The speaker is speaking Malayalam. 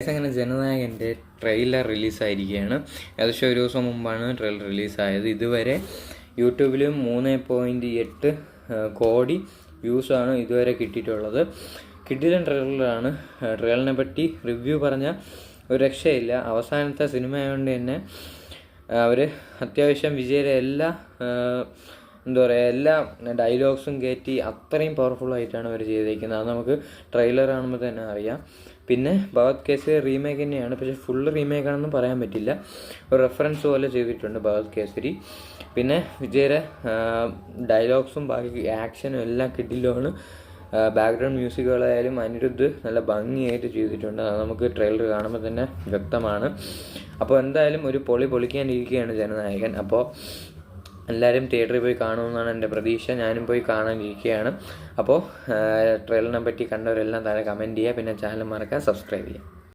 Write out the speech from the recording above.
ഗൈസ്, അങ്ങനെ ജനനായകൻ്റെ ട്രെയിലർ റിലീസായിരിക്കുകയാണ്. ഏകദേശം ഒരു ദിവസം മുമ്പാണ് ട്രെയിലർ റിലീസായത്. ഇതുവരെ യൂട്യൂബിലും 3.8 കോടി വ്യൂസാണ് ഇതുവരെ കിട്ടിയിട്ടുള്ളത്. കിടിലൻ ട്രെയിലറാണ്. ട്രെയിലറിനെ പറ്റി റിവ്യൂ പറഞ്ഞാൽ ഒരു രക്ഷയില്ല. അവസാനത്തെ സിനിമ ആയതുകൊണ്ട് തന്നെ അവർ അത്യാവശ്യം വിജയുടെ എല്ലാ എല്ലാ ഡയലോഗ്സും കയറ്റി അത്രയും പവർഫുള്ളായിട്ടാണ് അവർ ചെയ്തേക്കുന്നത്. അത് നമുക്ക് ട്രെയിലർ കാണുമ്പോൾ തന്നെ അറിയാം. പിന്നെ ഭഗത് കേസരി റീമേക്ക് തന്നെയാണ്, പക്ഷേ ഫുള്ള് റീമേക്കാണെന്നും പറയാൻ പറ്റില്ല. ഒരു റെഫറൻസ് പോലെ ചെയ്തിട്ടുണ്ട് ഭഗത് കേസരി. പിന്നെ വിജയുടെ ഡയലോഗ്സും ബാക്കി ആക്ഷനും എല്ലാം കിടിലമാണ്. ബാക്ക്ഗ്രൗണ്ട് മ്യൂസിക്കുകളായാലും അനിരുദ്ധ് നല്ല ഭംഗിയായിട്ട് ചെയ്തിട്ടുണ്ട്. അത് നമുക്ക് ട്രെയിലർ കാണുമ്പോൾ തന്നെ വ്യക്തമാണ്. അപ്പോൾ എന്തായാലും ഒരു പൊളിക്കാനിരിക്കുകയാണ് ജനനായകൻ. അപ്പോൾ എല്ലാവരും തിയേറ്ററിൽ പോയി കാണുമെന്നാണ് എൻ്റെ പ്രതീക്ഷ. ഞാനും പോയി കാണാനിരിക്കുകയാണ്. അപ്പോൾ ട്രെയിലറിനെ പറ്റി കണ്ടവരെല്ലാം താഴെ കമൻറ്റ് ചെയ്യുക. പിന്നെ ചാനൽ മറക്കാതെ സബ്സ്ക്രൈബ് ചെയ്യുക.